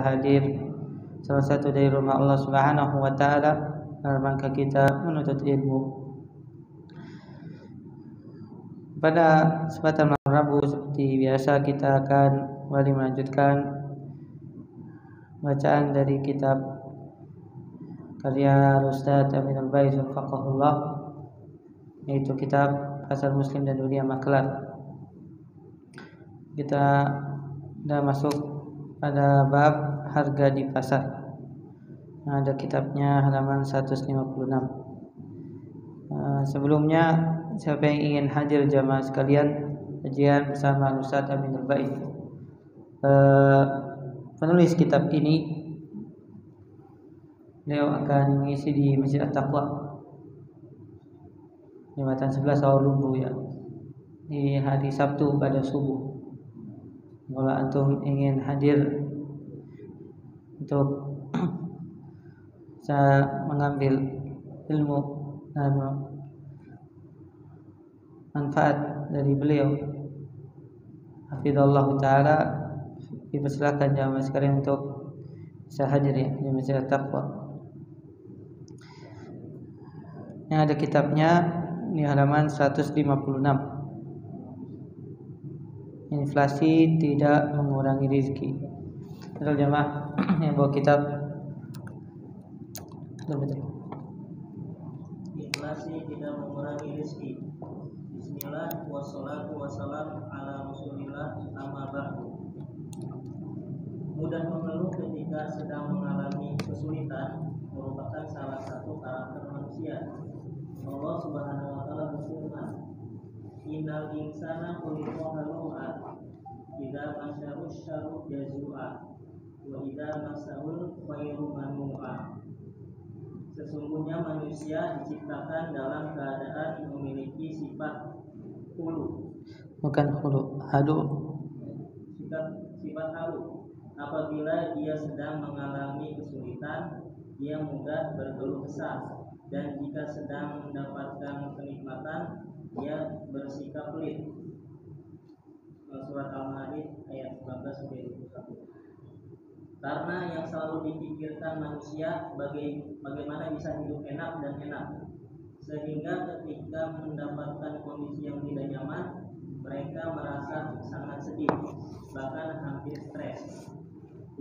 hadir salah satu dari rumah Allah Subhanahu wa taala dalam rangka kita menuntut ilmu. Pada kesempatan malam Rabu seperti biasa kita akan kembali melanjutkan bacaan dari kitab karya Ustaz Amin Al-Baiz Faqahullah, yaitu kitab Pasar Muslim dan Dunia Maklar. Kita sudah masuk pada bab harga di pasar. Ada kitabnya halaman 156. Sebelumnya, siapa yang ingin hadir jamaah sekalian kajian bersama Ustaz Amin Al-Baiz, penulis kitab ini, beliau akan mengisi di Masjid At-Taqwa Jembatan 11 Rawalumbu ya, di hari Sabtu pada subuh. Kalau antum ingin hadir untuk bisa mengambil ilmu dan manfaat dari beliau, hafizallahu taala, dipersilakan jamaah sekalian untuk bisa hadir ya di Masjid At-Taqwa. Yang ada kitabnya di halaman 156. Inflasi tidak mengurangi rezeki. Betul jemaah yang bawa kitab. Betul. Inflasi tidak mengurangi rezeki. Bismillah wassalatu wassalam ala Rasulillah amma ba'du. Mudah mengeluh ketika sedang mengalami kesulitan merupakan salah satu karakter manusia. Allah Subhanahu wa taala berfirman, innal insana khuliqa halu'a idza massahu syarru jazua wa idza massahu khairu manu'a. Sesungguhnya manusia diciptakan dalam keadaan memiliki sifat hulu. Bukan hulu, hadu. Sifat halu. Apabila dia sedang mengalami kesulitan, dia mudah berkeluh kesah, dan jika sedang mendapatkan kenikmatan, dia bersikap pelit. Surat Al-Hadid ayat 19-21. Karena yang selalu dipikirkan manusia bagaimana bisa hidup enak dan enak, sehingga ketika mendapatkan kondisi yang tidak nyaman, mereka merasa sangat sedih, bahkan hampir stres.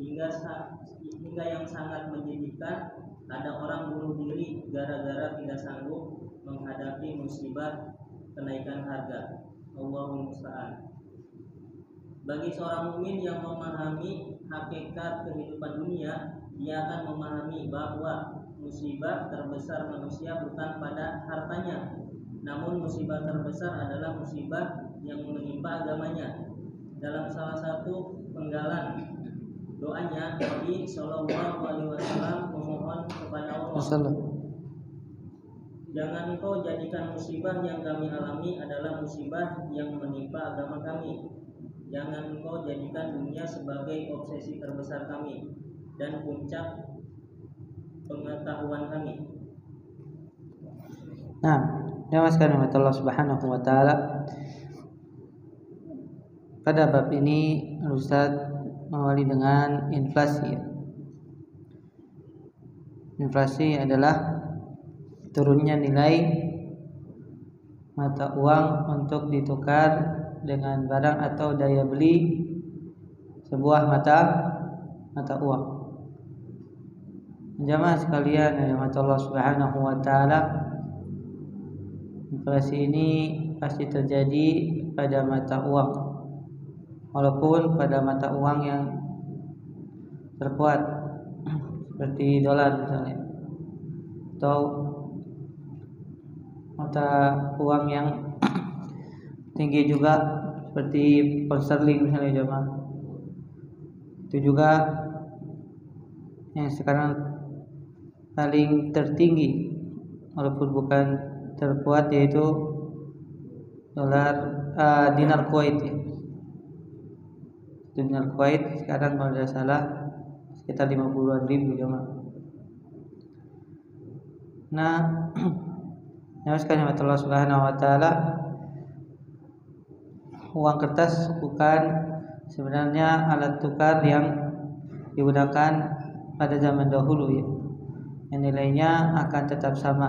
Hingga yang sangat menyedihkan, ada orang bunuh diri gara-gara tidak sanggup menghadapi musibah kenaikan harga. Allahumma musta'an. Bagi seorang mukmin yang memahami hakikat kehidupan dunia, dia akan memahami bahwa musibah terbesar manusia bukan pada hartanya, namun musibah terbesar adalah musibah yang menimpa agamanya. Dalam salah satu penggalan doanya, Nabi Shallallahu Alaihi Wasallam memohon kepada Allah, jangan engkau jadikan musibah yang kami alami adalah musibah yang menimpa agama kami. Jangan engkau jadikan dunia sebagai obsesi terbesar kami dan puncak pengetahuan kami. Nah, jamaah sekalian Allah Subhanahu wa taala, pada bab ini Ustaz mengawali dengan inflasi. Inflasi adalah turunnya nilai mata uang untuk ditukar dengan barang atau daya beli sebuah mata uang. Jamaah sekalian yang Allah Subhanahu wa taala, inflasi ini pasti terjadi pada mata uang, walaupun pada mata uang yang terkuat seperti dolar misalnya, atau mata uang yang tinggi juga seperti pound sterling misalnya jemaah. Itu juga yang sekarang paling tertinggi walaupun bukan terkuat, yaitu dinar Kuwait ya. Dinar Kuwait sekarang kalau tidak salah sekitar 50-an ribu jemaah. Nah, sekalian Allah Subhanahu wa taala, uang kertas bukan sebenarnya alat tukar yang digunakan pada zaman dahulu ya, yang nilainya akan tetap sama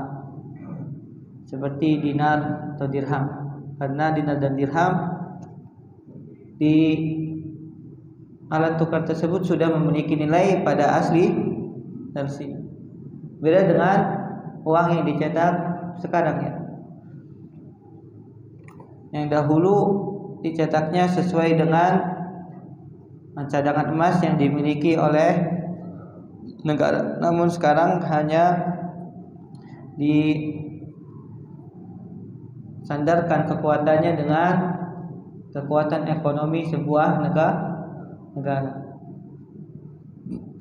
seperti dinar atau dirham, karena dinar dan dirham di alat tukar tersebut sudah memiliki nilai pada asli versi. Beda dengan uang yang dicetak sekarang ya, yang dahulu dicetaknya sesuai dengan cadangan emas yang dimiliki oleh negara, namun sekarang hanya disandarkan kekuatannya dengan kekuatan ekonomi sebuah negara.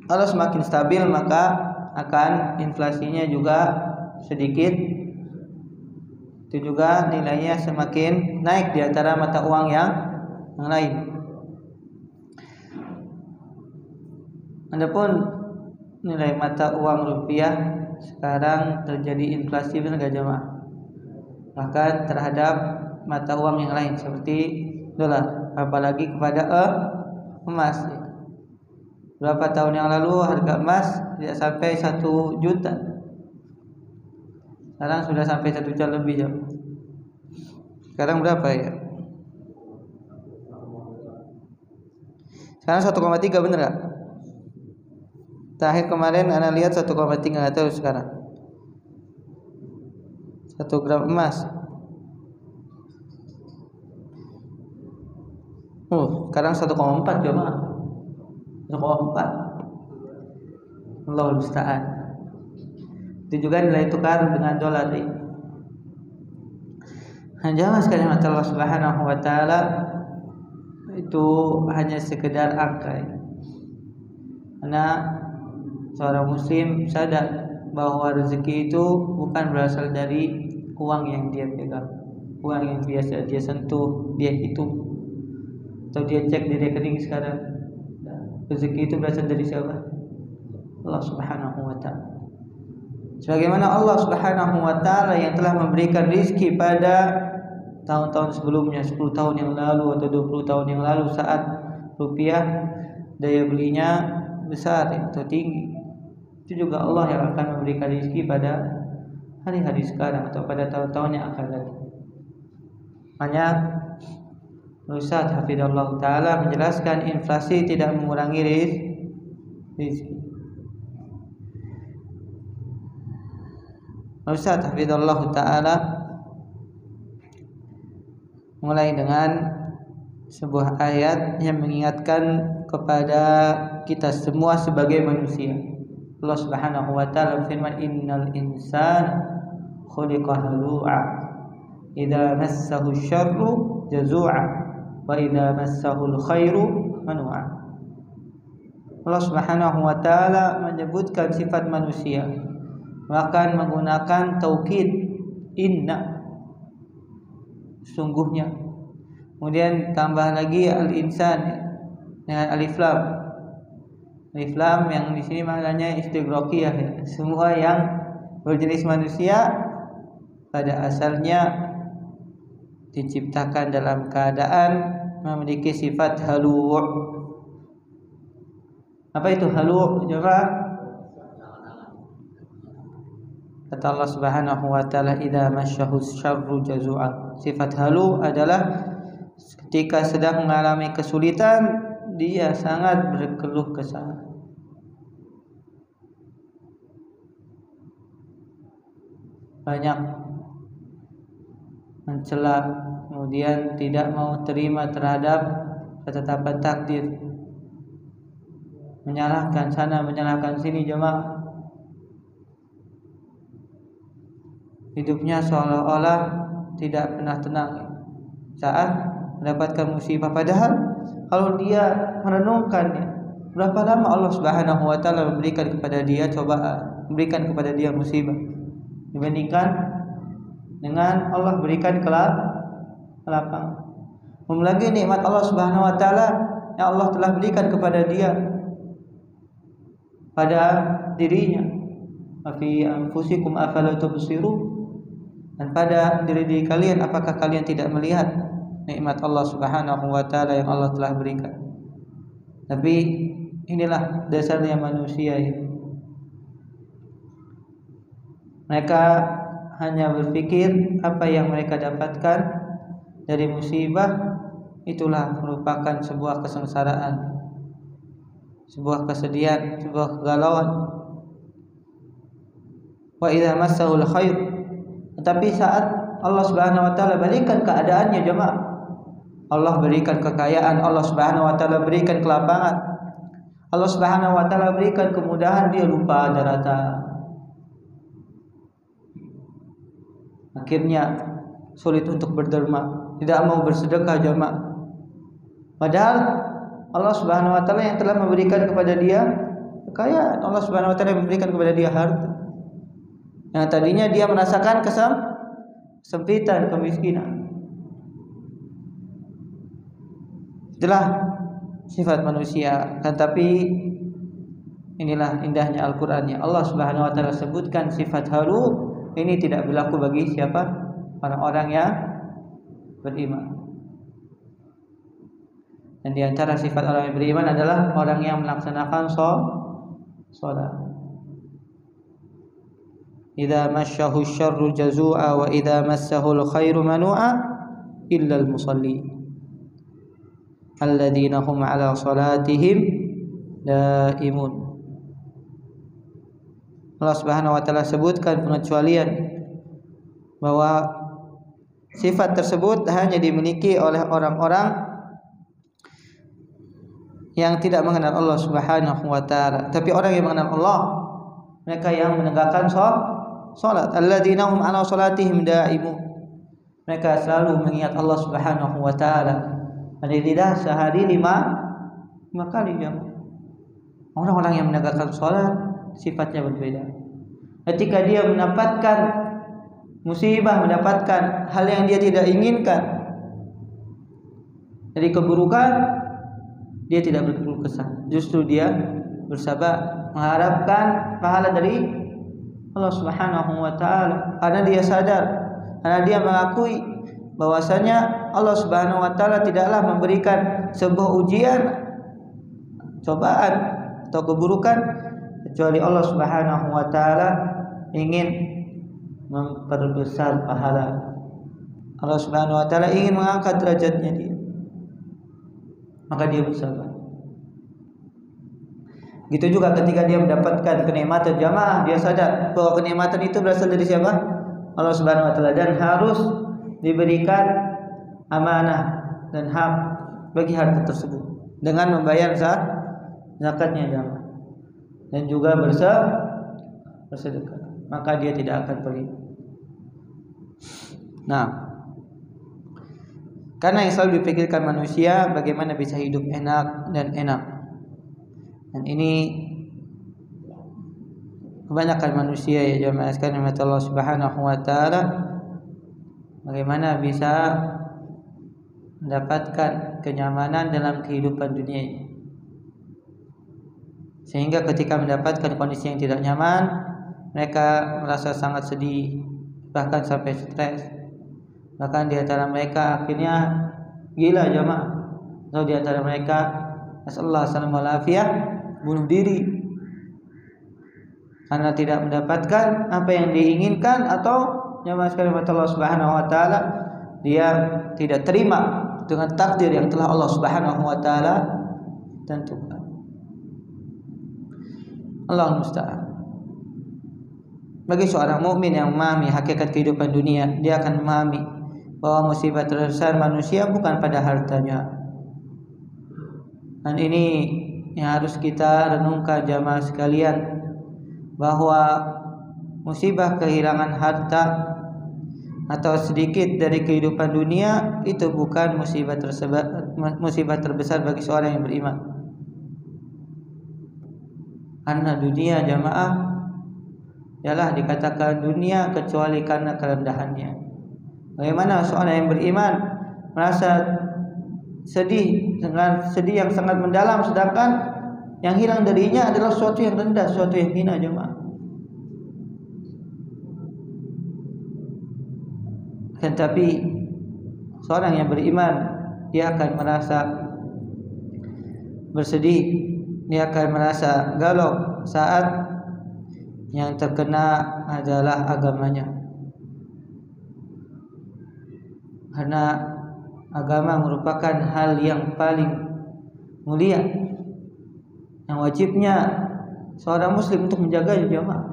Kalau semakin stabil maka akan inflasinya juga sedikit, itu juga nilainya semakin naik di antara mata uang yang lain. Adapun nilai mata uang rupiah sekarang terjadi inflasi benar enggak jemaah? Bahkan terhadap mata uang yang lain seperti dolar, apalagi kepada emas. Berapa tahun yang lalu harga emas tidak sampai 1 juta. Sekarang sudah sampai 1 juta lebih ya. Sekarang berapa ya? Sekarang 1,3 bener gak? Terakhir kemarin Anda lihat 1,3, nggak tahu sekarang. 1 gram emas. Sekarang 1,4 coba. 1,4. Allahul musta'an. Itu juga nilai tukar dengan dolar nih. Jangan sekalian Allah Subhanahu wa taala itu hanya sekedar angka. Karena seorang muslim sadar bahwa rezeki itu bukan berasal dari uang yang dia pegang, uang yang biasa dia sentuh, dia hitung, atau dia cek di rekening sekarang. Rezeki itu berasal dari siapa? Allah Subhanahu wa taala. Sebagaimana Allah Subhanahu wa taala yang telah memberikan rezeki pada tahun-tahun sebelumnya, 10 tahun yang lalu atau 20 tahun yang lalu, saat rupiah daya belinya besar atau tinggi. Itu juga Allah yang akan memberikan rezeki pada hari-hari sekarang atau pada tahun-tahun yang akan datang. Hanya Ustaz Hafizahullah Ta'ala menjelaskan inflasi tidak mengurangi rezeki. Ustaz Hafizahullah Ta'ala mulai dengan sebuah ayat yang mengingatkan kepada kita semua sebagai manusia. Allah Subhanahu wa taala firman, innal insana khuliqa halu'a idza massahu syarru jazu'a wa idza massahu khairu manu'a. Allah Subhanahu wa taala menyebutkan sifat manusia, bahkan menggunakan taukid inna, sungguhnya. Kemudian tambah lagi al-insan dengan alif lam. Alif lam yang di sini maknanya istighraqiyah ya. Semua yang berjenis manusia pada asalnya diciptakan dalam keadaan memiliki sifat halu'. Apa itu halu'? Coba. Kata Allah Subhanahu wa taala, idza masyahu syarru jazu'a. Sifat halu adalah ketika sedang mengalami kesulitan dia sangat berkeluh kesah. Banyak mencela, kemudian tidak mau terima terhadap ketetapan takdir, menyalahkan sana menyalahkan sini. Jemaah, hidupnya seolah-olah tidak pernah tenang saat mendapatkan musibah. Padahal kalau dia merenungkannya, berapa lama Allah Subhanahu wa taala memberikan kepada dia cobaan, memberikan kepada dia musibah, dibandingkan dengan Allah berikan kelapangan. Belum lagi nikmat Allah Subhanahu wa taala yang Allah telah berikan kepada dia pada dirinya. Afi anfusikum afala tubsirun. Dan pada diri kalian, apakah kalian tidak melihat nikmat Allah Subhanahu wa taala yang Allah telah berikan? Tapi inilah dasarnya manusia ini. Mereka hanya berpikir apa yang mereka dapatkan dari musibah itulah merupakan sebuah kesengsaraan, sebuah kesedihan, sebuah kegalauan. Wa idza massahul khair, tetapi saat Allah Subhanahu wa taala berikan keadaannya jemaah, Allah berikan kekayaan, Allah Subhanahu wa taala berikan kelapangan, Allah Subhanahu wa taala berikan kemudahan, dia lupa darata. Akhirnya sulit untuk berderma, tidak mau bersedekah jemaah. Padahal Allah Subhanahu wa taala yang telah memberikan kepada dia kekayaan, Allah Subhanahu wa taala memberikan kepada dia harta. Yang tadinya dia merasakan kesempitan, kemiskinan. Itulah sifat manusia. Tetapi inilah indahnya Al-Qur'an. Allah Subhanahu wa taala sebutkan sifat halu ini tidak berlaku bagi siapa? Orang-orang yang beriman. Dan di antara sifat orang yang beriman adalah orang yang melaksanakan salat. Idza massahu syarru jazua wa idza massahu khairu manua illa al-musalli alladzina hum ala salatihim daimun. Allah Subhanahu wa taala sebutkan pengecualian bahwa sifat tersebut hanya dimiliki oleh orang-orang yang tidak mengenal Allah Subhanahu wa taala. Tapi orang yang mengenal Allah, mereka yang menegakkan salat, alladzina hum ala salatihim daimun. Mereka selalu mengingat Allah Subhanahu wa taala. Dan tidak sehari 5 kali jam. Orang-orang yang menegakkan salat sifatnya berbeda. Ketika dia mendapatkan musibah, mendapatkan hal yang dia tidak inginkan dari keburukan, dia tidak berkeluh kesah. Justru dia bersabar, mengharapkan pahala dari Allah Subhanahu wa taala. Karena dia sadar, karena dia mengakui bahwasanya Allah Subhanahu wa taala tidaklah memberikan sebuah ujian, cobaan atau keburukan kecuali Allah Subhanahu wa taala ingin memperbesar pahala. Allah Subhanahu wa taala ingin mengangkat derajatnya dia. Maka dia bersabar. Gitu juga ketika dia mendapatkan kenikmatan jamaah, dia sadar bahwa kenikmatan itu berasal dari siapa? Allah Subhanahu wa taala, dan harus diberikan amanah dan hak bagi harta tersebut dengan membayar zakatnya jamaah dan juga bersedekah. Maka dia tidak akan pelit. Nah, karena yang selalu dipikirkan manusia bagaimana bisa hidup enak dan enak. Dan ini kebanyakan manusia ya jemaah sekalian rahmat Allah Subhanahu wa taala, bagaimana bisa mendapatkan kenyamanan dalam kehidupan dunia ini. Sehingga ketika mendapatkan kondisi yang tidak nyaman, mereka merasa sangat sedih, bahkan sampai stres. Bahkan di antara mereka akhirnya gila jemaah. Atau di antara mereka nasallahu alaihi bunuh diri karena tidak mendapatkan apa yang diinginkan, atau jemaah sekalian Allah Subhanahu wa taala, dia tidak terima dengan takdir yang telah Allah Subhanahu wa taala tentukan. Allahul musta'an. Bagi seorang mukmin yang memahami hakikat kehidupan dunia, dia akan memahami bahwa musibah terbesar manusia bukan pada hartanya. Dan ini yang harus kita renungkan jamaah sekalian, bahwa musibah kehilangan harta atau sedikit dari kehidupan dunia itu bukan musibah terbesar bagi seorang yang beriman. Karena dunia jamaah ialah dikatakan dunia kecuali karena kerendahannya. Bagaimana seorang yang beriman merasa sedih dengan sedih yang sangat mendalam, sedangkan yang hilang darinya adalah sesuatu yang rendah, sesuatu yang hina jemaah. Tetapi seorang yang beriman, dia akan merasa bersedih dia akan merasa galau saat yang terkena adalah agamanya. Karena agama merupakan hal yang paling mulia, yang wajibnya seorang muslim untuk menjaga jamaah.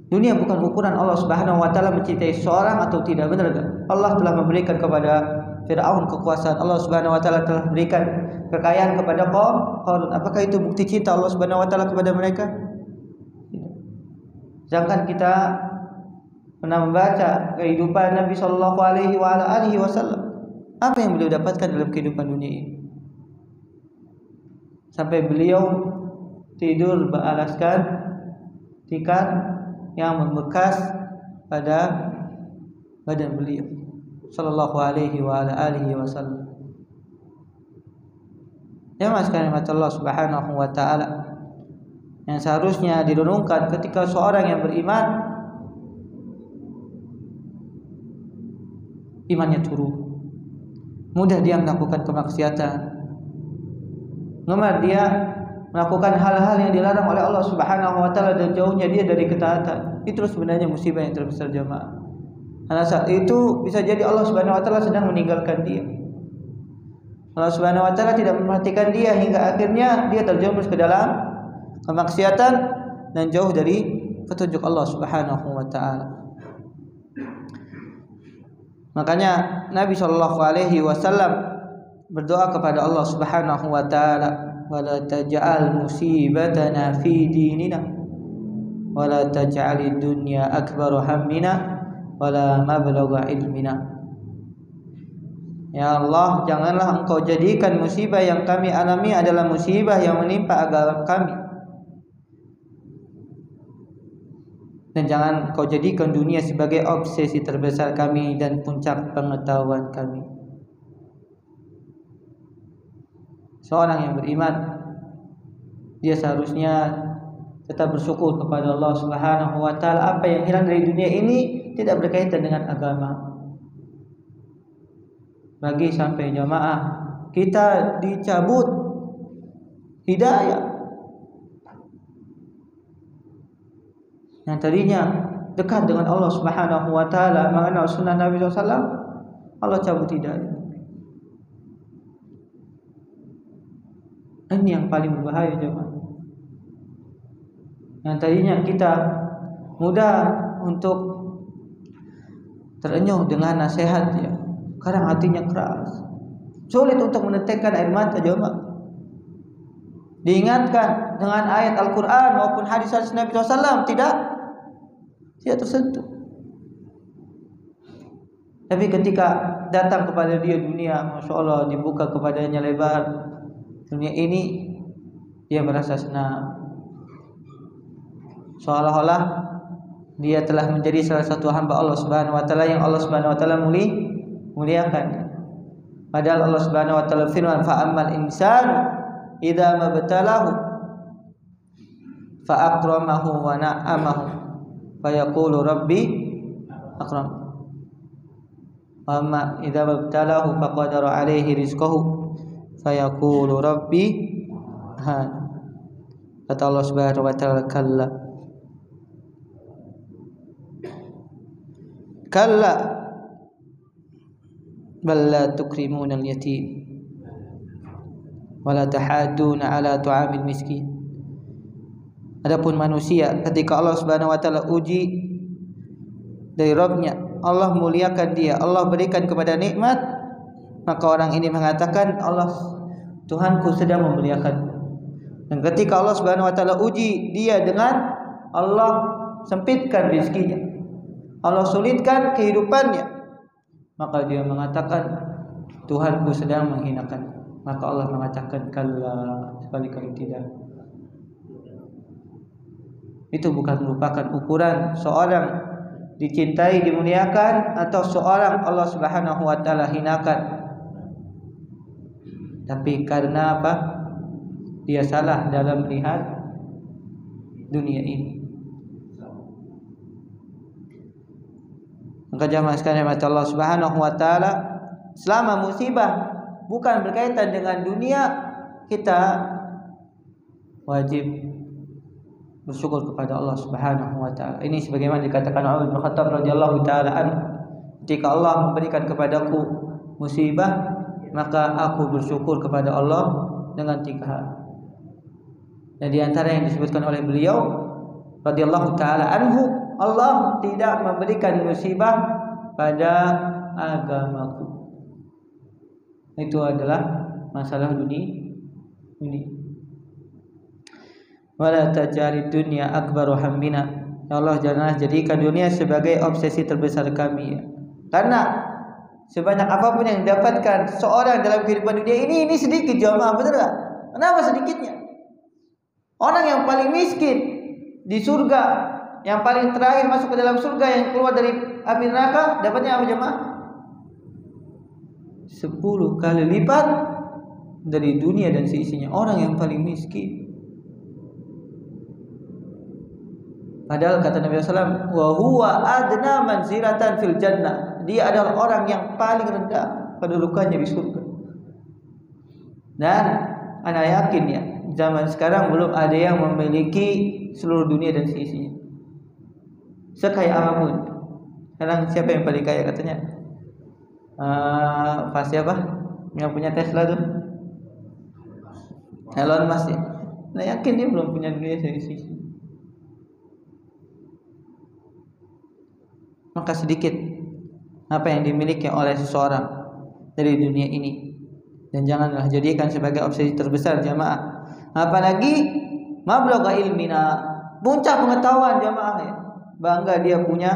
Dunia bukan ukuran Allah Subhanahu wa taala mencintai seorang atau tidak, benar enggak? Allah telah memberikan kepada Firaun kekuasaan, Allah Subhanahu wa taala telah memberikan kekayaan kepada Qarun. Apakah itu bukti cinta Allah Subhanahu wa taala kepada mereka? Sedangkan kita pernah membaca kehidupan Nabi sallallahu alaihi wasallam. Apa yang beliau dapatkan dalam kehidupan dunia ini? Sampai beliau tidur beralaskan tikar yang membekas pada badan beliau sallallahu alaihi wasallam. Ya mas kalimat Allah Subhanahu wa taala yang seharusnya direnungkan ketika seorang yang beriman imannya turun, mudah dia melakukan kemaksiatan, gemar dia melakukan hal-hal yang dilarang oleh Allah Subhanahu wa taala dan jauhnya dia dari ketaatan. Itu sebenarnya musibah yang terbesar jemaah. Karena saat itu bisa jadi Allah Subhanahu wa taala sedang meninggalkan dia. Allah Subhanahu wa taala tidak memperhatikan dia hingga akhirnya dia terjerumus ke dalam kemaksiatan dan jauh dari petunjuk Allah Subhanahu wa taala. Makanya Nabi sallallahu alaihi wasallam berdoa kepada Allah Subhanahu wa taala, "Wala taj'al musibatana fi dinina wala taj'alid dunya akbar hammina wala mablagha ilmina." Ya Allah, janganlah Engkau jadikan musibah yang kami alami adalah musibah yang menimpa agama kami, dan jangan Engkau jadikan dunia sebagai obsesi terbesar kami dan puncak pengetahuan kami. Seorang yang beriman, dia seharusnya tetap bersyukur kepada Allah Subhanahu wa taala. Apa yang hilang dari dunia ini tidak berkaitan dengan agama. Bagi sampai jamaah kita dicabut hidayah yang tadinya dekat dengan Allah Subhanahu wa taala, mengenal sunnah Nabi SAW, Allah cabut hidayah. Ini yang paling berbahaya jemaah. Yang tadinya kita mudah untuk terenyuh dengan nasihat, ya, sekarang hatinya keras, sulit untuk meneteskan air mata jemaah. Diingatkan dengan ayat Al-Quran maupun hadis-hadis Nabi SAW tidak tersentuh. Tapi ketika datang kepada dia dunia, Masya Allah, dibuka kepadanya lebar dunia ini, dia merasa senang, seolah-olah dia telah menjadi salah satu hamba Allah Subhanahu wa taala yang Allah Subhanahu wa taala muliakan. Padahal Allah Subhanahu wa taala firman, fa ammal insanu idza mabtalahu fa akramahu wa na'amahu fa yaqulu rabbi akram, wa amma idza mabtalahu fa qadara alaihi rizqahu fa yaqulu rabbi han. Kata Allah Subhanahu wa taala, kalla bal la tukrimuna al-yatim wa la tahadduna ala tu'amil miskin. Adapun manusia, ketika Allah Subhanahu wa taala uji dari Rabb-nya, Allah muliakan dia, Allah berikan kepada nikmat, maka orang ini mengatakan, Allah Tuhanku sedang memuliakan. Dan ketika Allah Subhanahu wa taala uji dia dengan Allah sempitkan rezekinya, Allah sulitkan kehidupannya, maka dia mengatakan Tuhanku sedang menghinakan. Maka Allah mengatakan kalla, sekali-kali tidak. Itu bukan merupakan ukuran seorang dicintai, dimuliakan, atau seorang Allah Subhanahu wa taala hinakan. Tapi karena apa? Dia salah dalam melihat dunia ini. Maka jamaah sekalian, Allah Subhanahu wa taala selama musibah bukan berkaitan dengan dunia, kita wajib bersyukur kepada Allah Subhanahu wa taala. Ini sebagaimana dikatakan Umar bin Khattab radhiyallahu taala anhu, jika Allah memberikan kepadaku musibah, maka aku bersyukur kepada Allah dengan 3 hal. Dan di antara yang disebutkan oleh beliau radhiyallahu taala anhu, Allah tidak memberikan musibah pada agamaku. Itu adalah masalah dunia. Wala tajari dunya akbaru hammina. Ya Allah, janganlah jadikan dunia sebagai obsesi terbesar kami. Karena sebanyak apapun yang didapatkan seorang dalam kehidupan dunia ini sedikit, jamaah, betul tak? Kenapa sedikitnya? Orang yang paling miskin di surga, yang paling terakhir masuk ke dalam surga, yang keluar dari api neraka, dapatnya apa, jemaah? 10 kali lipat dari dunia dan seisinya. Orang yang paling miskin. Padahal kata Nabi SAW, wa huwa adna manzilatan fil jannah. Dia adalah orang yang paling rendah kedudukannya di surga. Dan ana yakin ya, zaman sekarang belum ada yang memiliki seluruh dunia dan seisinya. Sekaya apapun. Sekarang siapa yang paling kaya katanya? Pak siapa? Yang punya Tesla tuh? Elon Musk ya. Nah, yakin dia belum punya dunia dan seisinya. Maka sedikit apa yang dimiliki oleh seseorang dari dunia ini, dan janganlah jadikan sebagai obsesi terbesar, jamaah. Apalagi mablagha ilmina, puncak pengetahuan, jamaah ya. Bangga dia punya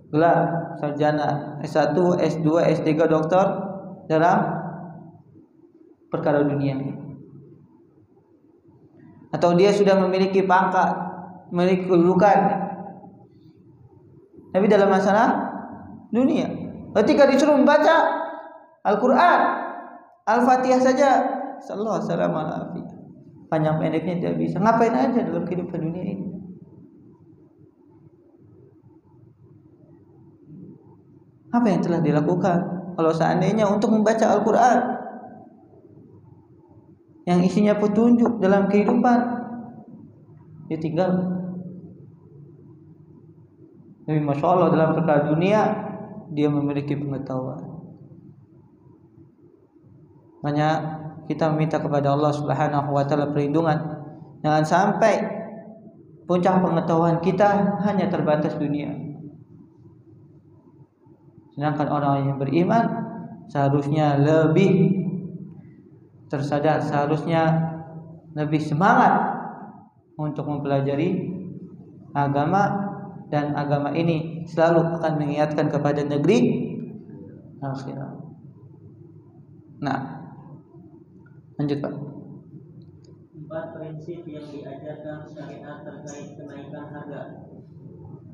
gelar sarjana S1, S2, S3, doktor dalam perkara dunia. Atau dia sudah memiliki pangkat, memiliki kedudukan, tapi dalam masalah dunia, ketika disuruh membaca Al-Quran, Al-Fatihah saja, sallallahu alaihi wasallam, panjang pendeknya tidak bisa. Ngapain aja dalam kehidupan dunia ini? Apa yang telah dilakukan kalau seandainya untuk membaca Al-Quran yang isinya petunjuk dalam kehidupan, dia tinggal. Tapi Masya Allah, dalam perkara dunia dia memiliki pengetahuan. Makanya kita meminta kepada Allah Subhanahu wa taala perlindungan, jangan sampai puncak pengetahuan kita hanya terbatas dunia. Sedangkan orang yang beriman seharusnya lebih tersadar, seharusnya lebih semangat untuk mempelajari agama, dan agama ini selalu akan mengingatkan kepada negeri akhirat. Nah, lanjut Pak. 4 prinsip yang diajarkan syariat terkait kenaikan harga.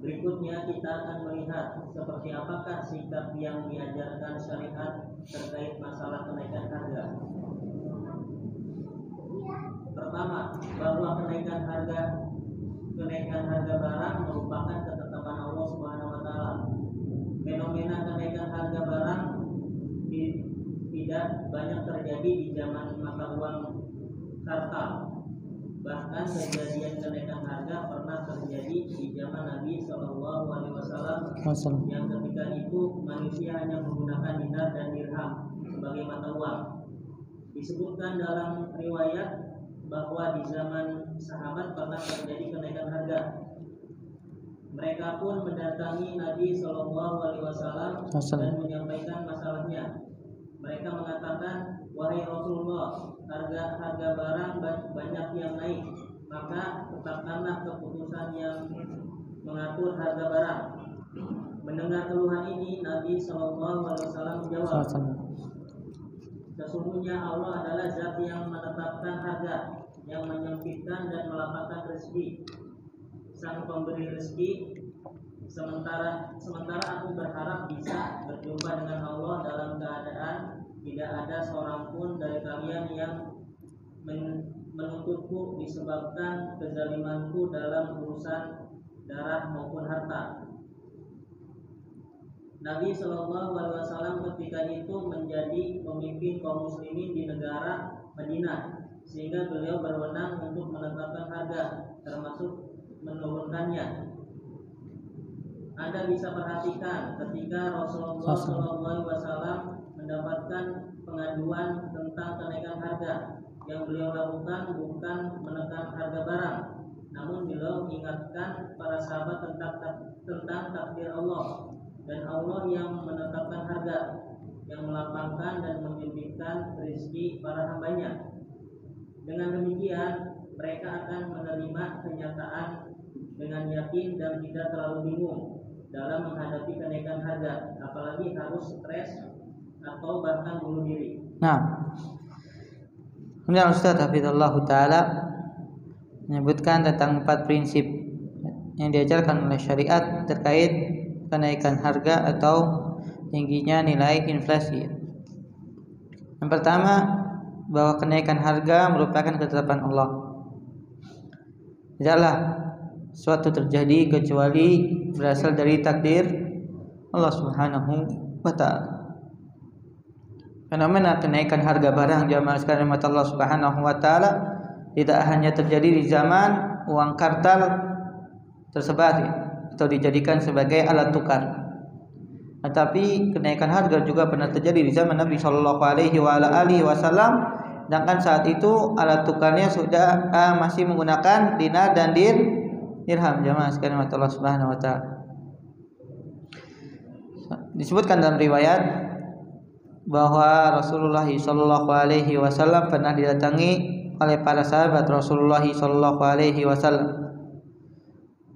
Berikutnya kita akan melihat seperti apakah sikap yang diajarkan syariat terkait masalah kenaikan harga. Pertama, bahwa kenaikan harga barang merupakan ketetapan Allah Subhanahu wa taala. Fenomena kenaikan harga barang tidak banyak terjadi di zaman mata uang kartal. Bahkan kejadian kenaikan harga pernah terjadi di zaman Nabi Shallallahu Alaihi Wasallam, yang ketika itu manusia hanya menggunakan dinar dan dirham sebagai mata uang. Disebutkan dalam riwayat bahwa di zaman sahabat pernah terjadi kenaikan harga. Mereka pun mendatangi Nabi Shallallahu Alaihi Wasallam dan menyampaikan masalahnya. Mereka mengatakan, wahai Rasulullah, harga barang banyak yang naik, maka tetapkanlah keputusan yang mengatur harga barang. Mendengar keluhan ini, Nabi Shallallahu Alaihi Wasallam menjawab, sesungguhnya Allah adalah Zat yang menetapkan harga, yang menyempitkan dan melapangkan rezeki, Sang pemberi rezeki. Sementara aku berharap bisa berjumpa dengan Allah dalam keadaan tidak ada seorang pun dari kalian yang menuntutku disebabkan kezalimanku dalam urusan darah maupun harta. Nabi Shallallahu Alaihi Wasallam ketika itu menjadi pemimpin kaum muslimin di negara Madinah, sehingga beliau berwenang untuk menetapkan harga, termasuk menurunkannya. Anda bisa perhatikan ketika Rasulullah Shallallahu Alaihi Wasallam mendapatkan pengaduan tentang kenaikan harga, yang beliau lakukan bukan menekan harga barang, namun beliau mengingatkan para sahabat tentang takdir Allah, dan Allah yang menetapkan harga, yang melapangkan dan menyempitkan rezeki para hambanya. Dengan demikian mereka akan menerima kenyataan dengan yakin dan tidak terlalu bingung dalam menghadapi kenaikan harga, apalagi harus stres atau bahkan bunuh diri. Nah, kemudian Ustaz Hafizullah Ta'ala menyebutkan tentang 4 prinsip yang diajarkan oleh syariat terkait kenaikan harga atau tingginya nilai inflasi. Yang pertama, bahwa kenaikan harga merupakan ketetapan Allah. Tidaklah suatu terjadi kecuali berasal dari takdir Allah Subhanahu wa Ta'ala. Fenomena kenaikan harga barang jamaah sekalian rahmat Allah Subhanahu wa Ta'ala tidak hanya terjadi di zaman uang kartal tersebar atau dijadikan sebagai alat tukar, tetapi kenaikan harga juga pernah terjadi di zaman Nabi Shallallahu Alaihi Wasallam. Sedangkan saat itu alat tukarnya sudah masih menggunakan dinar dan dirham jamaah sekalian rahmat Allah Subhanahu wa Ta'ala. Disebutkan dalam riwayat bahwa Rasulullah Shallallahu Alaihi Wasallam pernah didatangi oleh para sahabat Rasulullah Shallallahu Alaihi Wasallam.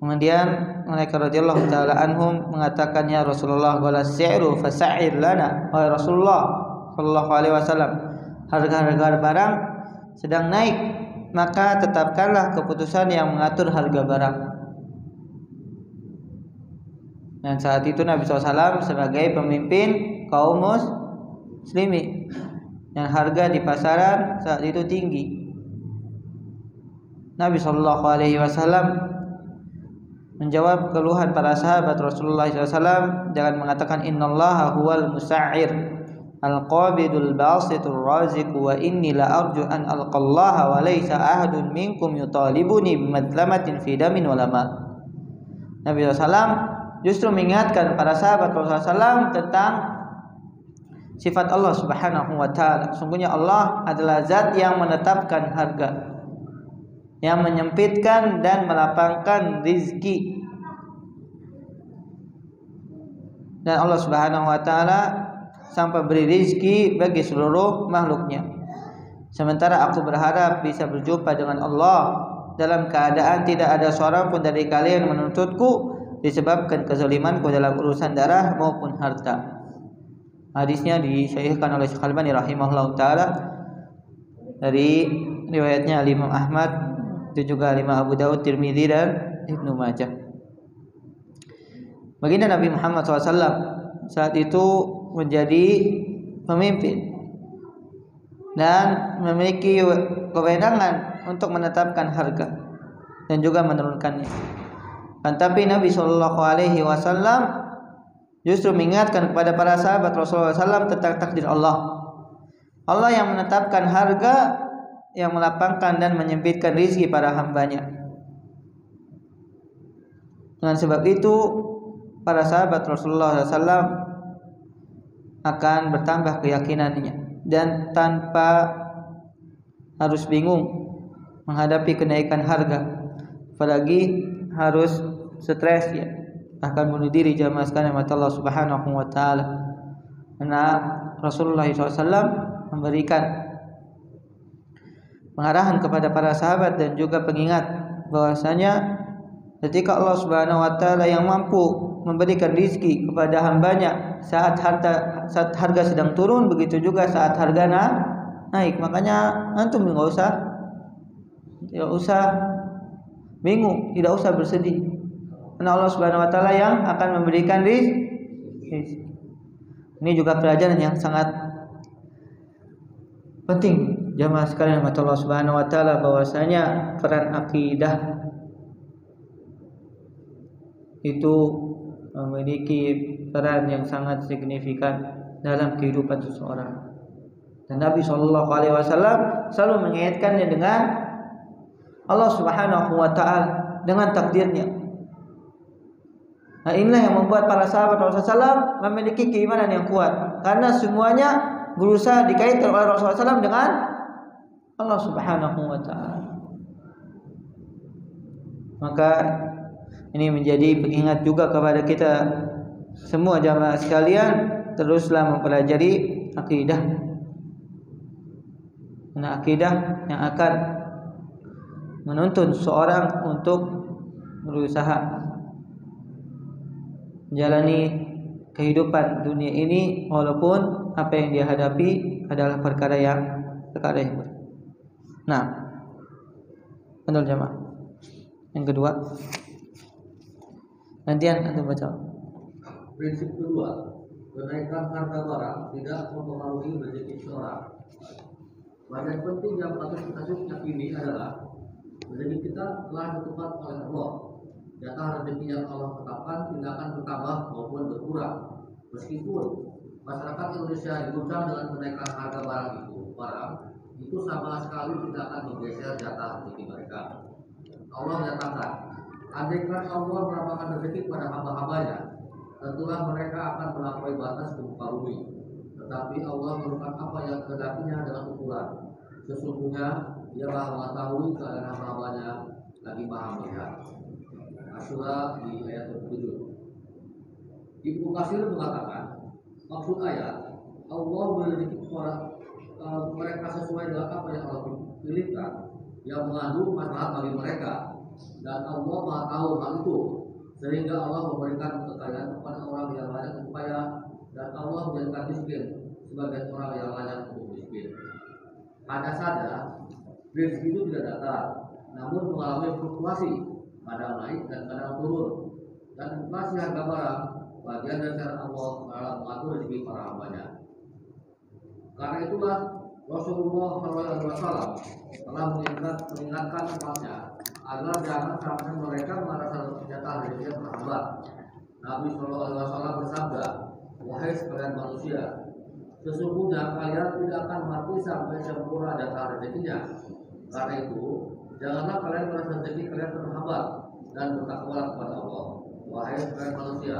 Kemudian mereka radhiyallahu taala anhum mengatakan, ya Rasulullah, wala si'ru fasa'ir lana. Wahai Rasulullah Shallallahu Alaihi Wasallam, harga-harga barang sedang naik, maka tetapkanlah keputusan yang mengatur harga barang. Dan saat itu Nabi SAW sebagai pemimpin kaum muslimin, dan harga di pasaran saat itu tinggi. Nabi Shallallahu Alaihi Wasallam menjawab keluhan para sahabat Rasulullah SAW dengan mengatakan, innallaha huwal musa'ir al-qabidul basitur raziq wa inni la arju an alqallaha wa laysa ahadun minkum yutalibuni bimadlamatin fi damin wala mal. Nabi SAW justru mengingatkan para sahabat Rasulullah SAW tentang sifat Allah Subhanahu wa Ta'ala. Sungguhnya Allah adalah zat yang menetapkan harga, yang menyempitkan dan melapangkan rizki. Dan Allah Subhanahu wa Ta'ala sampai beri rizki bagi seluruh makhluknya. Sementara aku berharap bisa berjumpa dengan Allah dalam keadaan tidak ada seorang pun dari kalian menuntutku disebabkan kezalimanku dalam urusan darah maupun harta. Hadisnya disahihkan oleh Syekh Al-Albani rahimahullah taala dari riwayatnya Imam Ahmad, itu juga Imam Abu Dawud, Tirmidzi dan Ibnu Majah. Baginda Nabi Muhammad SAW saat itu menjadi pemimpin dan memiliki kewenangan untuk menetapkan harga dan juga menurunkannya. Tapi Nabi Shallallahu Alaihi Wasallam justru mengingatkan kepada para sahabat Rasulullah SAW tentang takdir Allah. Allah yang menetapkan harga, yang melapangkan dan menyempitkan rizki para hambanya. Dengan sebab itu para sahabat Rasulullah SAW akan bertambah keyakinannya dan tanpa harus bingung menghadapi kenaikan harga, apalagi harus stres ya, bahkan bunuh diri jamaah sekalian Allah Subhanahu wa Ta'ala. Karena Rasulullah SAW memberikan pengarahan kepada para sahabat dan juga pengingat bahwasanya ketika Allah Subhanahu wa Ta'ala yang mampu memberikan rizki kepada hambanya saat harga sedang turun, begitu juga saat harga naik. Makanya antum tidak usah bingung, tidak usah bersedih, karena Allah Subhanahu wa Ta'ala yang akan memberikan rizki. Ini juga pelajaran yang sangat penting jamaah sekalian rahmat Allah Subhanahu wa Ta'ala, bahwasanya peran akidah itu memiliki peran yang sangat signifikan dalam kehidupan seseorang. Dan Nabi SAW selalu mengaitkannya dengan Allah Subhanahu wa Ta'ala, dengan takdirnya. Nah, inilah yang membuat para sahabat Rasulullah SAW memiliki keimanan yang kuat, karena semuanya berusaha dikaitkan oleh Rasulullah SAW dengan Allah Subhanahu wa Ta'ala. Maka ini menjadi pengingat juga kepada kita semua jamaah sekalian, teruslah mempelajari akidah. Nah, akidah yang akan menuntun seorang untuk berusaha menjalani kehidupan dunia ini walaupun apa yang dia hadapi adalah perkara yang berat. Nah, benar jemaah. Yang kedua, nantian antum baca. Prinsip kedua, kenaikan harga barang tidak mempengaruhi rezeki seorang. Bagian penting yang patut kita yakini adalah rezeki kita telah ditentukan oleh Allah. Jatah rezeki yang Allah tetapkan tidak akan bertambah maupun berkurang. Meskipun masyarakat Indonesia diguncang dengan kenaikan harga barang itu sama sekali tidak akan menggeser jatah rezeki mereka. Allah menyatakan, andaikan Allah merapatkan rezeki pada hamba-hambanya, tentulah mereka akan melampaui batas di muka bumi. Tetapi Allah menentukan apa yang kehendakinya dengan ukuran. Sesungguhnya Dia Maha mengetahui keadaan hamba-hambanya, lagi Maha melihat. Asy-Syura di ayat 7. Ibnu Katsir mengatakan, maksud ayat Allah berrezeki kepada mereka sesuai dengan apa yang Allah pilihkan, yang mengandung maslahat bagi mereka, dan Allah Maha tahu hal itu, sehingga Allah memberikan kekayaan kepada orang yang layak untuk kaya, dan Allah menjadikan miskin sebagai orang yang layak untuk miskin. Hanya saja rezeki itu tidak datar, namun mengalami fluktuasi, kadang naik dan kadang turun. Dan inflasi harga barang bagian dari cara Allah dalam mengatur rezeki para hambanya. Karena itulah Rasulullah SAW telah mengingatkan umatnya agar jangan sampai mereka merasa jatah rezekinya terhambat. Nabi SAW bersabda, wahai sekalian manusia, sesungguhnya kalian tidak akan mati sampai sempurna jatah rezekinya. Karena itu, janganlah kalian merasa rezeki kalian terhambat dan bertakwalah kepada Allah. Wahai sekalian manusia,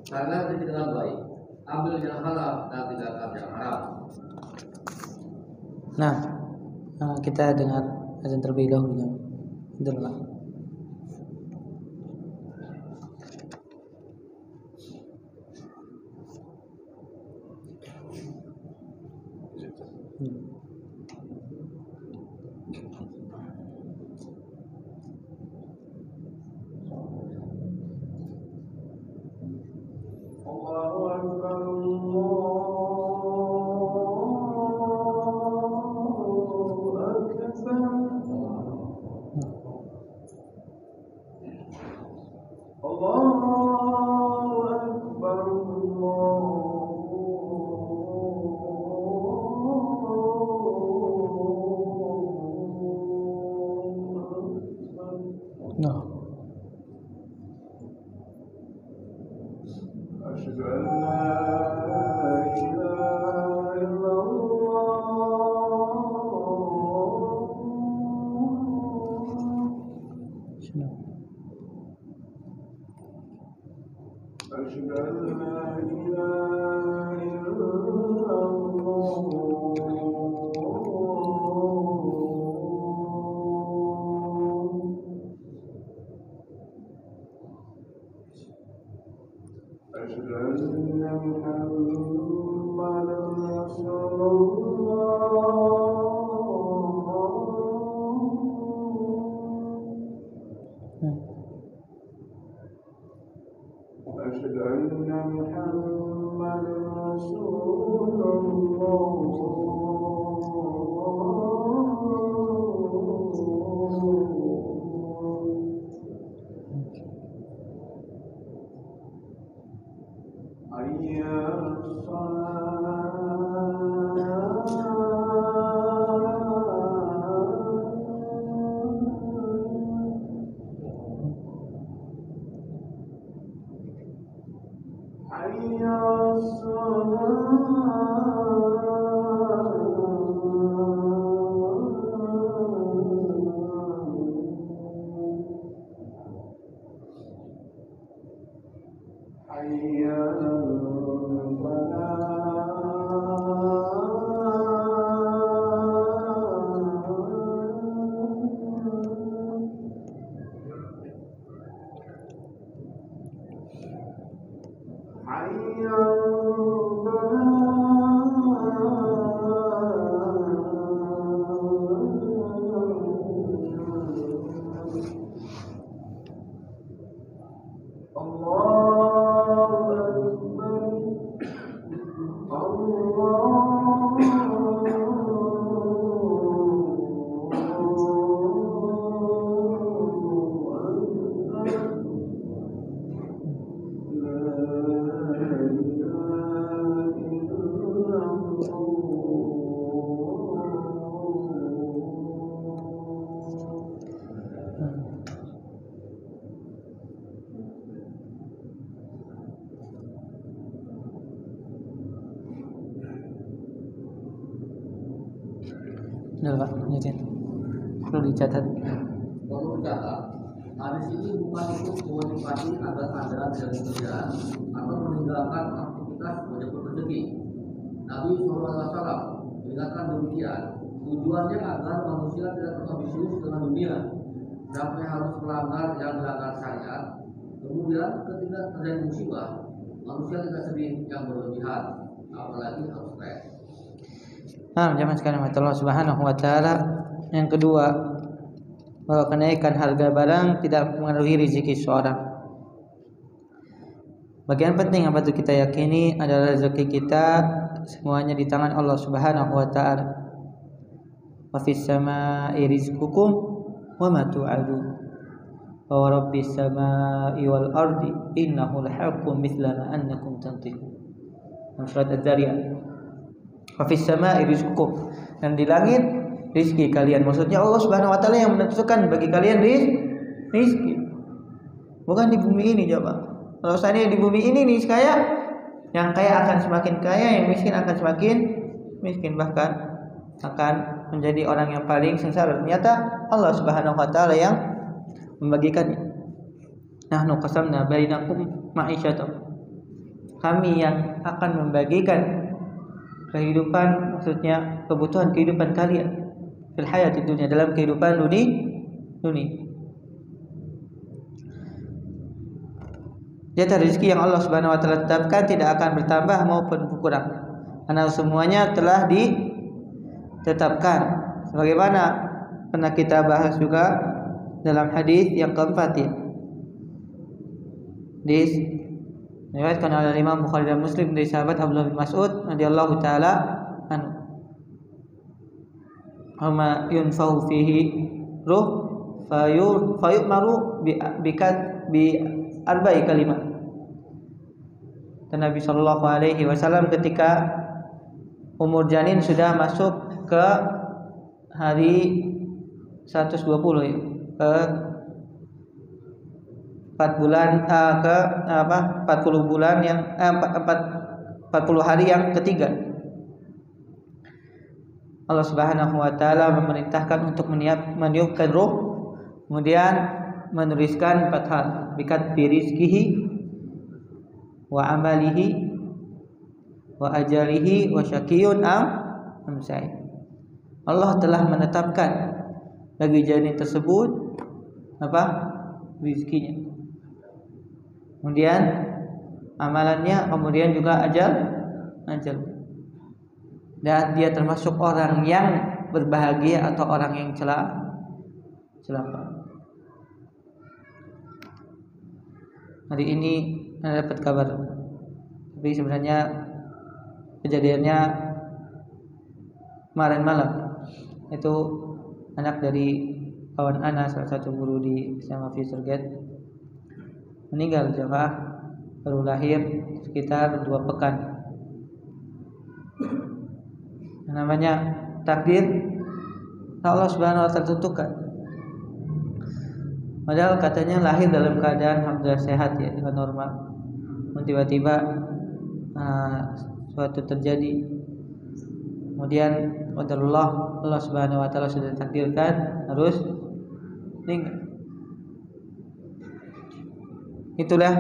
carilah rezeki dengan baik, ambil yang halal dan tinggalkan yang haram. Nah, kita dengar azan terlebih dahulu. Bentar, أشهد أن Perlu dicatat. Perlu dicatat. Hadis ini bukan untuk memotivasi agar Anda tidak bekerja atau meninggalkan aktivitas menjemput rezeki. Nabi SAW mengingatkan demikian. Tujuannya agar manusia tidak terambisius dengan dunia sampai harus melanggar yang dilanggar syariat. Kemudian ketika terjadi musibah, manusia tidak sedih yang berlebihan, apalagi harus stres. Nah, zaman sekarang Allah Subhanahu wa taala. Yang kedua, bahwa kenaikan harga barang tidak mengaruhi rezeki seorang. Bagian penting yang patut kita yakini adalah rezeki kita semuanya di tangan Allah Subhanahu wa taala. Wa fis samaa'i rizqukum wa ma tu'adun. Wa rabbis samaa'i wal ardi innahu lahaqqun mithla ma annakum tantiqun. Surat Az-Zariyat. Wa fis samaa'i rizqukum, dan di langit rizki kalian. Maksudnya Allah Subhanahu wa taala yang menentukan bagi kalian rizki. Bukan di bumi ini, coba. Kalau seandainya di bumi ini nih kaya, yang kaya akan semakin kaya, yang miskin akan semakin miskin, bahkan akan menjadi orang yang paling sengsara. Ternyata Allah Subhanahu wa taala yang membagikannya. Nahnu qasamna bainakum ma'isyatakum. Kami yang akan membagikan kehidupan, maksudnya kebutuhan kehidupan kalian fil hayati dunia, dalam kehidupan dunia. Jatah rezeki yang Allah Subhanahu wa taala tetapkan tidak akan bertambah maupun berkurang, karena semuanya telah ditetapkan sebagaimana pernah kita bahas juga dalam hadis yang keempat ya. Diriwayatkan oleh Imam Bukhari dan Muslim dari sahabat Abdullah bin Mas'ud radhiyallahu taala anhu. Ama yunfau fihi ruh fayu'maru bi arba'i kalimat. Dan Nabi sallallahu alaihi wasallam ketika umur janin sudah masuk ke hari 120 ya, ke 4 bulan ke 40 bulan yang 40 hari yang ketiga. Allah Subhanahu wa taala memerintahkan untuk meniupkan ruh, kemudian menuliskan 4 hal, bikat birizkihi wa amalihi wa ajalihi wa syaqiyun am sa'id. Allah telah menetapkan bagi janin tersebut rizkinya, kemudian amalannya, kemudian juga ajal, dan dia termasuk orang yang berbahagia atau orang yang celaka. Hari ini saya dapat kabar, tapi sebenarnya kejadiannya kemarin malam. Itu anak dari kawan Ana, salah satu guru di SMA Fishergate, meninggal jemaah, baru lahir sekitar 2 pekan. Namanya takdir Allah Subhanahu wa taala tentukan. Padahal katanya lahir dalam keadaan alhamdulillah sehat ya, dengan normal. Tiba-tiba suatu terjadi. Kemudian Allah Subhanahu wa taala sudah takdirkan harus meninggal. Itulah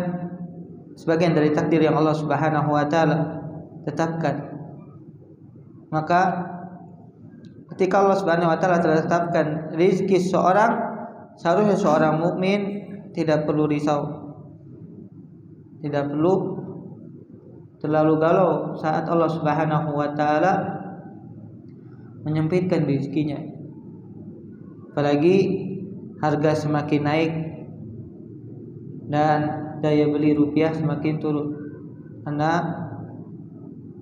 sebagian dari takdir yang Allah Subhanahu wa taala tetapkan. Maka ketika Allah Subhanahu wa taala telah tetapkan rezeki seorang, seharusnya seorang mukmin tidak perlu risau, tidak perlu terlalu galau saat Allah Subhanahu wa taala menyempitkan rezekinya. Apalagi harga semakin naik dan daya beli rupiah semakin turun, karena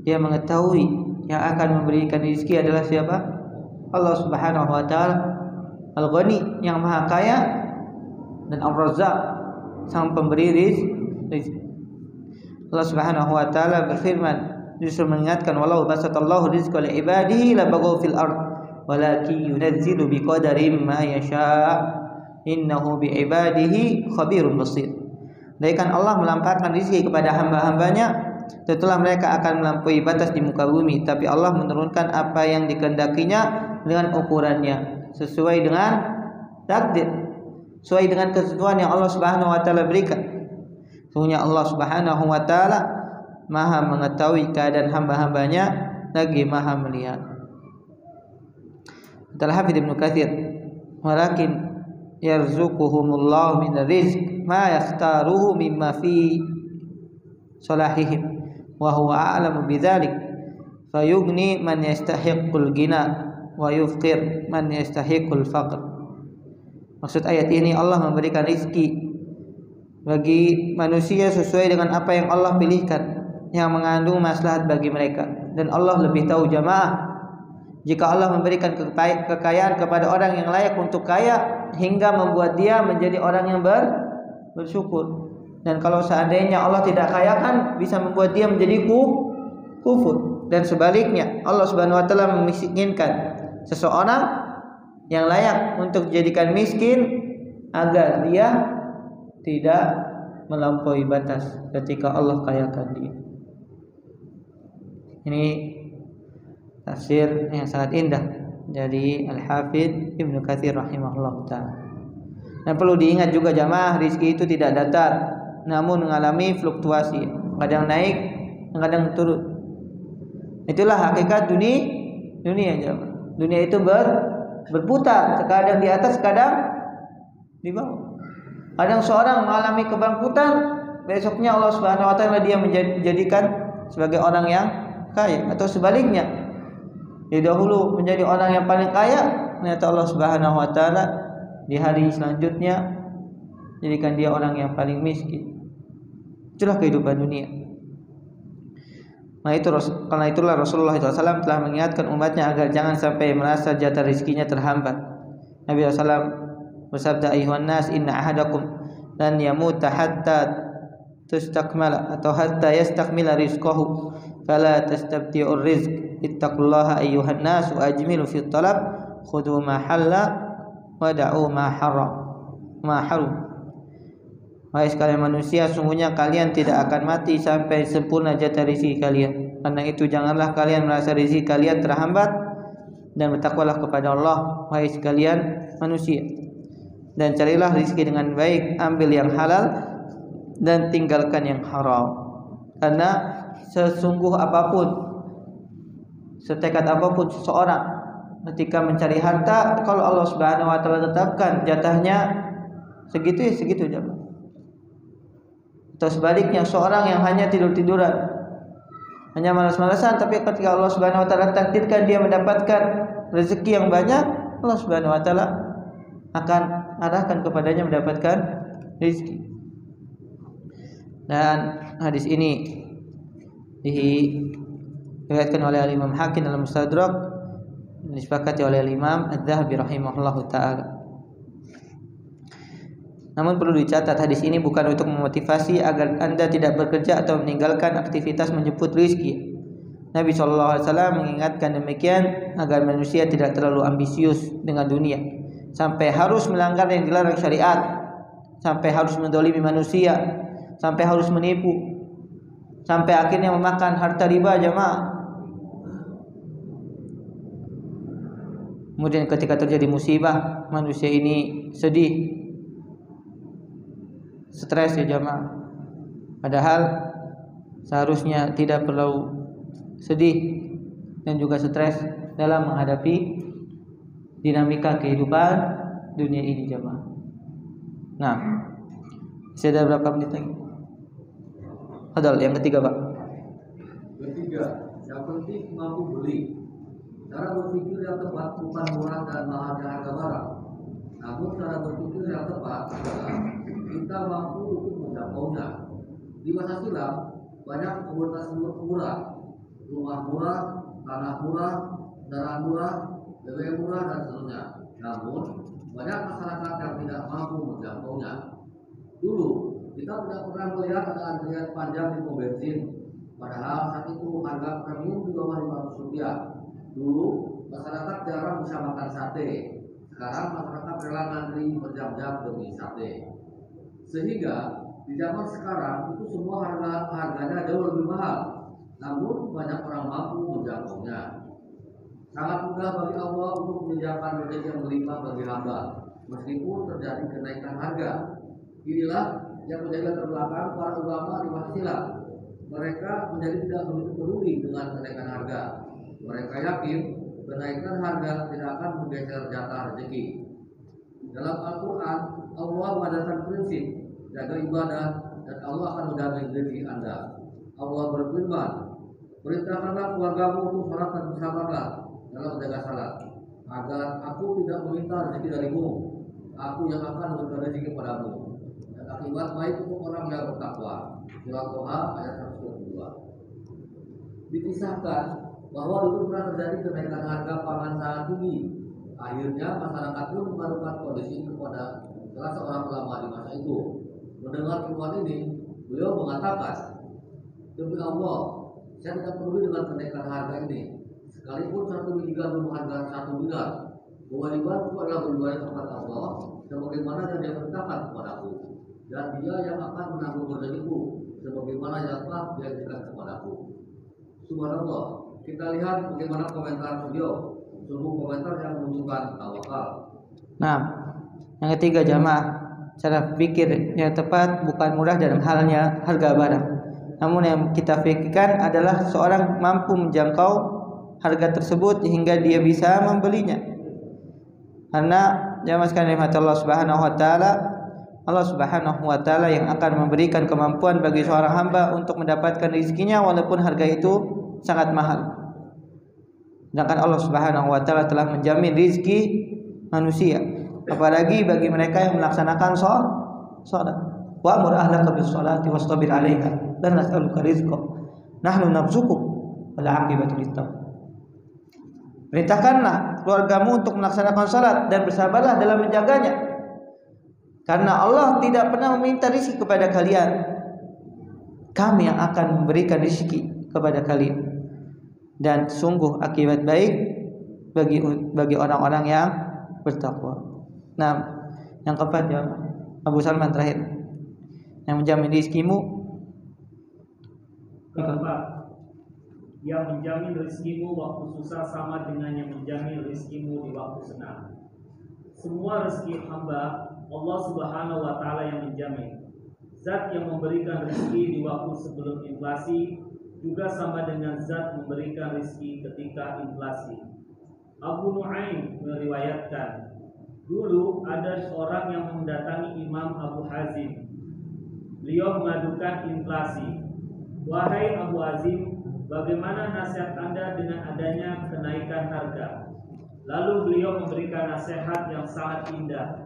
dia mengetahui yang akan memberikan rezeki adalah siapa? Allah Subhanahu wa taala, Al-Ghani, yang Maha Kaya, dan Ar-Razzaq, sang pemberi rezeki. Allah Subhanahu wa taala berfirman, justru mengingatkan, walau basatallahu rizqa li ibadihi la baghaw fil ard walakin yunazzilu biqadarin ma yasha innahu bi ibadihi khabirun basir. Andaikan Allah melampahkan rezeki kepada hamba-hambanya, tentulah mereka akan melampaui batas di muka bumi, tapi Allah menurunkan apa yang dikehendakinya dengan ukurannya, sesuai dengan takdir, sesuai dengan ketentuan yang Allah Subhanahu wa taala berikan. Sesungguhnya Allah Subhanahu wa taala Maha mengetahui keadaan hamba-hambanya, lagi Maha melihat. Kata Al-Hafidz Ibnu Katsir, walakin yarzuquhumullahu min rizq ma yakhtaruhu mimma fi salahihim wa huwa a'lamu bidzalik fayughni man yastahiqqul ghina wa yufqir man yastahiqqul faqr. Maksud ayat ini, Allah memberikan rizki bagi manusia sesuai dengan apa yang Allah pilihkan, yang mengandung maslahat bagi mereka, dan Allah lebih tahu jamaah. Jika Allah memberikan kekayaan kepada orang yang layak untuk kaya hingga membuat dia menjadi orang yang bersyukur, dan kalau seandainya Allah tidak kayakan bisa membuat dia menjadi kufur, dan sebaliknya Allah Subhanahu wa taala memiskinkan seseorang yang layak untuk dijadikan miskin agar dia tidak melampaui batas ketika Allah kayakan dia. Ini tafsir yang sangat indah dari Al-Hafidz Ibnu Katsir rahimahullah ta'ala. Dan perlu diingat juga jamaah, rizki itu tidak datar, namun mengalami fluktuasi, kadang naik, kadang turun. Itulah hakikat dunia jamaah. Dunia itu berputar, kadang di atas, kadang di bawah. Kadang seorang mengalami kebangkrutan, besoknya Allah Subhanahu wa taala dia menjadikan sebagai orang yang kaya, atau sebaliknya. Dia dahulu menjadi orang yang paling kaya, ternyata Allah Subhanahu wa taala di hari selanjutnya jadikan dia orang yang paling miskin. Itulah kehidupan dunia. Karena itulah Rasulullah SAW telah mengingatkan umatnya agar jangan sampai merasa jatah rezekinya terhambat. Nabi SAW bersabda, "Ayuhan nas, inna ahadakum lan yamuta hatta tastakmala atau hatta yastakmila rizqahu fala tastabti'ur rizq. Ittaqullaha ayyuhan nas wa ajmilu fi talab, khudhu ma halla wa da'u ma harum." Wahai sekalian manusia, sungguhnya kalian tidak akan mati sampai sempurna jatah rezeki kalian. Karena itu janganlah kalian merasa rezeki kalian terhambat, dan bertakwalah kepada Allah wahai sekalian manusia. Dan carilah rezeki dengan baik, ambil yang halal dan tinggalkan yang haram. Karena sesungguh apapun, setekad apapun seseorang ketika mencari harta, kalau Allah Subhanahu wa taala tetapkan jatahnya segitu ya segitu jamaah. Atau sebaliknya, seorang yang hanya tidur-tiduran, hanya malas-malasan, tapi ketika Allah Subhanahu wa taala takdirkan dia mendapatkan rezeki yang banyak, Allah Subhanahu wa taala akan arahkan kepadanya mendapatkan rezeki. Dan hadis ini diriwayatkan oleh Imam Hakim dalam Mustadrak, disepakati oleh Imam Az-Zahabi rahimahullahu taala. Namun perlu dicatat, hadis ini bukan untuk memotivasi agar Anda tidak bekerja atau meninggalkan aktivitas menjemput rezeki. Nabi SAW mengingatkan demikian agar manusia tidak terlalu ambisius dengan dunia, sampai harus melanggar yang dilarang syariat, sampai harus mendolimi manusia, sampai harus menipu, sampai akhirnya memakan harta riba jamaah. Kemudian ketika terjadi musibah, manusia ini sedih, stres ya jamaah. Padahal seharusnya tidak perlu sedih dan juga stres dalam menghadapi dinamika kehidupan dunia ini jamaah. Nah, masih ada berapa menit lagi? Padahal yang ketiga Pak. Ketiga, yang penting mampu beli. Cara berpikir yang tepat bukan murah dan mahalnya harga barang, namun cara berpikir yang tepat adalah kita mampu untuk menjangkaunya. Di masa silam banyak komoditas murah, rumah murah, tanah murah, darah murah, BBM murah dan seterusnya. Namun banyak masyarakat yang tidak mampu menjangkaunya. Dulu kita tidak pernah melihat ada antrian panjang di pom bensin, padahal saat itu harga premium di bawah Rp500. Dulu masyarakat jarang bisa makan sate, sekarang masyarakat rela ngantri berjam-jam demi sate. Sehingga di zaman sekarang itu semua harganya jauh lebih mahal, namun banyak orang mampu menjangkaunya. Sangat mudah bagi Allah untuk menyediakan rezeki yang berlimpah bagi hamba, meskipun terjadi kenaikan harga. Inilah yang menjadi latar belakang para ulama di masa silam. Mereka menjadi tidak begitu peduli dengan kenaikan harga. Mereka yakin kenaikan harga tidak akan menggeser jatah rezeki. Dalam Al-Quran, Allah mengajarkan prinsip jaga ibadah dan Allah akan menjamin rezeki Anda. Allah berfirman, perintahkanlah keluargamu untuk salat dan bersabarlah dalam menjaga salat, agar aku tidak meminta rezeki darimu. Aku yang akan memberikan rezeki padamu, dan akibat baik untuk orang yang bertakwa. Surah Toha ayat 122. Dikisahkan bahwa dulu pernah terjadi kenaikan harga pangan sangat tinggi. Akhirnya masyarakat pun mengadukan kondisi kepada salah seorang ulama di masa itu. Mendengar keluhan ini, beliau mengatakan, demi Allah, saya tidak peduli dengan kenaikan harga ini. Sekalipun 1 miligram berharga 1 dinar, kewajibanku adalah beribadah kepada Allah sebagaimana yang Dia perintahkan kepadaku, dan Dia yang akan menanggung rezekiku sebagaimana yang telah dijanjikan kepadaku. Subhanallah, kita lihat bagaimana komentar beliau. Sungguh komentar yang menunjukkan tawakal. Nah, yang ketiga jamaah, cara pikir yang tepat bukan murah dalam halnya harga barang. Namun yang kita pikirkan adalah seorang mampu menjangkau harga tersebut hingga dia bisa membelinya. Karena jamaah sekalian rahmat Allah Subhanahu wa taala, Allah Subhanahu wa taala yang akan memberikan kemampuan bagi seorang hamba untuk mendapatkan rezekinya walaupun harga itu sangat mahal. Sedangkan Allah Subhanahu wa taala telah menjamin rezeki manusia, apalagi bagi mereka yang melaksanakan salat. Wa'mur ahlaka bis-shalati wastabir 'alaiha la nas'aluka rizqan nahnu narzuquk wal 'aqibatu lit-taqwa. Perintahkanlah keluargamu untuk melaksanakan salat dan bersabarlah dalam menjaganya, karena Allah tidak pernah meminta rezeki kepada kalian. Kami yang akan memberikan rezeki kepada kalian, dan sungguh akibat baik bagi orang-orang yang bertakwa. Nah, yang keempat ya, Abu Salman terakhir, yang menjamin rezekimu. Keempat, yang menjamin rezekimu waktu susah sama dengan yang menjamin rezekimu di waktu senang. Semua rezeki hamba Allah Subhanahu wa taala yang menjamin. Zat yang memberikan rezeki di waktu sebelum inflasi juga sama dengan zat memberikan rezeki ketika inflasi. Abu Nu'aim meriwayatkan, dulu ada seorang yang mendatangi Imam Abu Hazim. Beliau mengadukan inflasi. Wahai Abu Hazim, bagaimana nasihat Anda dengan adanya kenaikan harga? Lalu beliau memberikan nasihat yang sangat indah.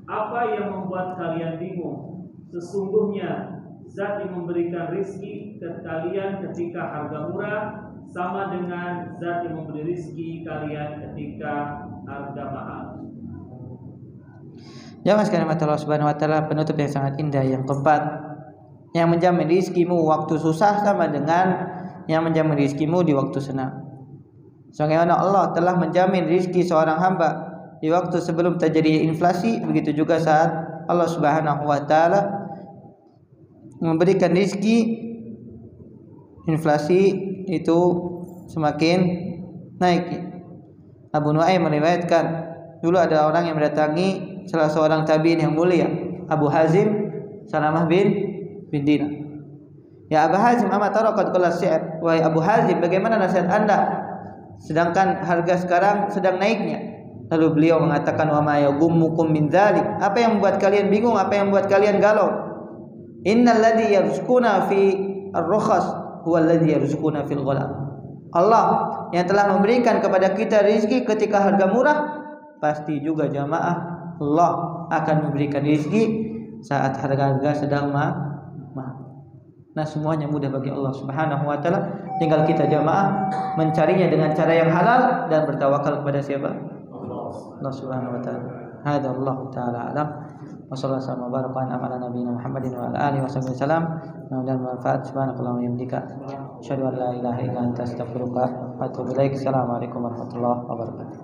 Apa yang membuat kalian bingung? Sesungguhnya zat yang memberikan rezeki ke kalian ketika harga murah sama dengan zat yang memberi rezeki kalian ketika harga mahal. Jangan sekali Allah Subhanahu wa taala, penutup yang sangat indah. Yang keempat, yang menjamin rezekimu waktu susah sama dengan yang menjamin rezekimu di waktu senang. Sebagaimana Allah telah menjamin rezeki seorang hamba di waktu sebelum terjadi inflasi, begitu juga saat Allah Subhanahu wa taala memberikan rezeki, inflasi itu semakin naik. Abu Nu'aim meriwayatkan, dulu ada orang yang mendatangi salah seorang tabi'in yang mulia, Abu Hazim Salamah bin Dinar. Ya Abu Hazim, ama tara qad qala syi'r. Wahai Abu Hazim, bagaimana nasihat Anda sedangkan harga sekarang sedang naiknya? Lalu beliau mengatakan, wa ma yaghummukum min dzalik. Apa yang membuat kalian bingung? Apa yang membuat kalian galau? Innal ladzi yarzuquna fi ar-rukhas huwa alladzi yarzuquna fil ghala. Allah yang telah memberikan kepada kita rezeki ketika harga murah, pasti juga jamaah Allah akan memberikan rezeki saat harga-harga sedang mahal. Nah, semuanya mudah bagi Allah Subhanahu wa taala. Tinggal kita jamaah mencarinya dengan cara yang halal dan bertawakal kepada siapa? Allah Subhanahu wa taala. Hadza Allah taala alam. Wassallallahu warahmatullahi wabarakatuh ala nabiyina Muhammadin wa ala alihi wasallam. Mudah-mudahan bermanfaat. Subhanakallahumma wa bihamdika asyhadu an la ilaha illa anta astaghfiruka wa atubu ilaik. Assalamualaikum warahmatullahi wabarakatuh.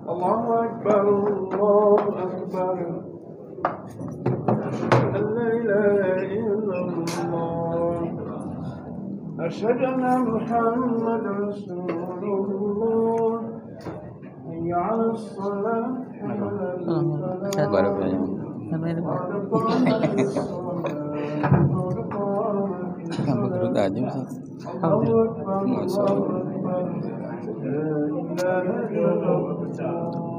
Allahu Akbar, Allahu Akbar. أن لا إله إلا الله أشهد أن محمد رسول الله حي على الصلاة حي على الفلاح قد قامت الصلاة قد قامت الصلاة الله أكبر الله أكبر لا إله إلا الله